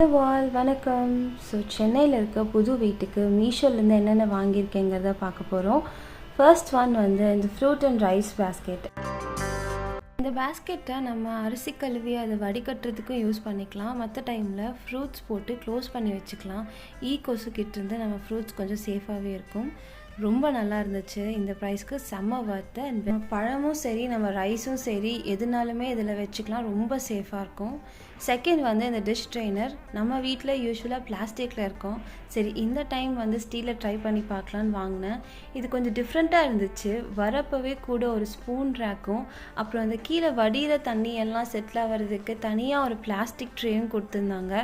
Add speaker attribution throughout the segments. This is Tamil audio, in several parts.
Speaker 1: ஹலோ ஆல் வணக்கம். ஸோ சென்னையில் இருக்க புது வீட்டுக்கு மீஷோலேருந்து என்னென்ன வாங்கியிருக்கேங்கிறத பார்க்க போகிறோம். ஃபர்ஸ்ட் ஒன் வந்து இந்த ஃப்ரூட் அண்ட் ரைஸ் பேஸ்கெட். இந்த பேஸ்கெட்டை நம்ம அரிசி கழுவி அதை வடிகட்டுறதுக்கும் யூஸ் பண்ணிக்கலாம். மற்ற டைமில் ஃப்ரூட்ஸ் போட்டு க்ளோஸ் பண்ணி வச்சுக்கலாம். கொசுக்கிட்டேருந்து நம்ம ஃப்ரூட்ஸ் கொஞ்சம் சேஃபாகவே இருக்கும். ரொம்ப நல்லா இருந்துச்சு. இந்த ப்ரைஸ்க்கு செம்ம வர்த்து. அண்ட் பழமும் சரி நம்ம ரைஸும் சரி எதுனாலுமே இதில் வச்சுக்கலாம். ரொம்ப சேஃபாக இருக்கும். செகண்ட் வந்து இந்த டிஷ் ட்ரெய்னர். நம்ம வீட்டில் யூஸ்வலாக பிளாஸ்டிக்கில் இருக்கும். சரி இந்த டைம் வந்து ஸ்டீலில் ட்ரை பண்ணி பார்க்கலான்னு வாங்கினேன். இது கொஞ்சம் டிஃப்ரெண்ட்டாக இருந்துச்சு. வரப்பவே கூட ஒரு ஸ்பூன் ரேக்கும் அப்புறம் அந்த கீழே வடிகிற தண்ணி எல்லாம் செட்டில் ஆகிறதுக்கு தனியாக ஒரு பிளாஸ்டிக் ட்ரேயும் கொடுத்துருந்தாங்க.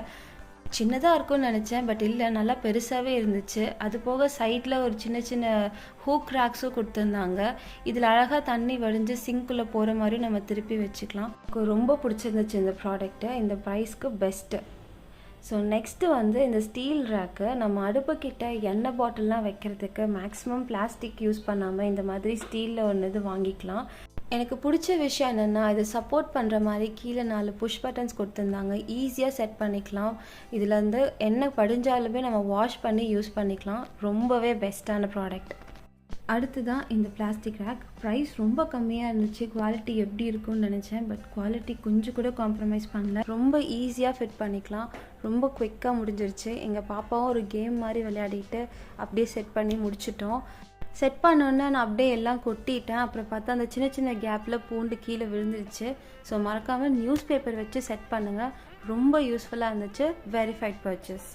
Speaker 1: சின்னதாக இருக்கும்னு நினச்சேன், பட் இல்லை, நல்லா பெருசாகவே இருந்துச்சு. அது போக சைடில் ஒரு சின்ன சின்ன ஹூக் ரேக்ஸும் கொடுத்துருந்தாங்க. இதில் அழகாக தண்ணி வடிஞ்சு சிங்க்குள்ளே போகிற மாதிரி நம்ம திருப்பி வச்சுக்கலாம். எனக்கு ரொம்ப பிடிச்சிருந்துச்சு இந்த ப்ராடக்ட்டு. இந்த ப்ரைஸ்க்கு பெஸ்ட்டு. ஸோ நெக்ஸ்ட்டு வந்து இந்த ஸ்டீல் ரேக்கு. நம்ம அடுப்புக்கிட்ட எண்ணெய் பாட்டில்லாம் வைக்கிறதுக்கு மேக்ஸிமம் பிளாஸ்டிக் யூஸ் பண்ணாமல் இந்த மாதிரி ஸ்டீலில் ஒன்று இது வாங்கிக்கலாம். எனக்கு பிடிச்ச விஷயம் என்னென்னா இது சப்போர்ட் பண்ணுற மாதிரி கீழே 4 புஷ் பட்டன்ஸ் கொடுத்துருந்தாங்க. ஈஸியாக செட் பண்ணிக்கலாம். இதில் வந்து எண்ணெய் படிஞ்சாலுமே நம்ம வாஷ் பண்ணி யூஸ் பண்ணிக்கலாம். ரொம்பவே பெஸ்ட்டான ப்ராடக்ட். அடுத்து தான் இந்த பிளாஸ்டிக் ரேக். ப்ரைஸ் ரொம்ப கம்மியாக இருந்துச்சு. குவாலிட்டி எப்படி இருக்கும்னு நினச்சேன், பட் குவாலிட்டி கொஞ்சம் கூட காம்ப்ரமைஸ் பண்ணல. ரொம்ப ஈஸியாக ஃபிட் பண்ணிக்கலாம். ரொம்ப குவிக்காக முடிஞ்சிருச்சு. எங்கள் பாப்பாவும் ஒரு கேம் மாதிரி விளையாடிட்டு அப்படியே செட் பண்ணி முடிச்சிட்டோம். செட் பண்ணோன்னே நான் அப்படியே எல்லாம் கொட்டிட்டேன். அப்புறம் பார்த்தா அந்த சின்ன சின்ன கேப்பில் பூண்டு கீழே விழுந்துருச்சு. ஸோ மறக்காமல் நியூஸ் பேப்பர் வச்சு செட் பண்ணுங்கள். ரொம்ப யூஸ்ஃபுல்லாக இருந்துச்சு. Verified purchase.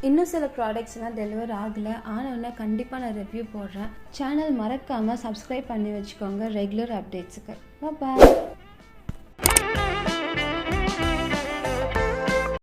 Speaker 1: இன்னும் சில ப்ராடக்ட்ஸ்லாம் டெலிவர் ஆகலை. ஆனவுடனே கண்டிப்பாக நான் ரிவ்யூ போடுறேன். சேனல் மறக்காமல் சப்ஸ்கிரைப் பண்ணி வச்சுக்கோங்க ரெகுலர் அப்டேட்ஸுக்கு. பாய்.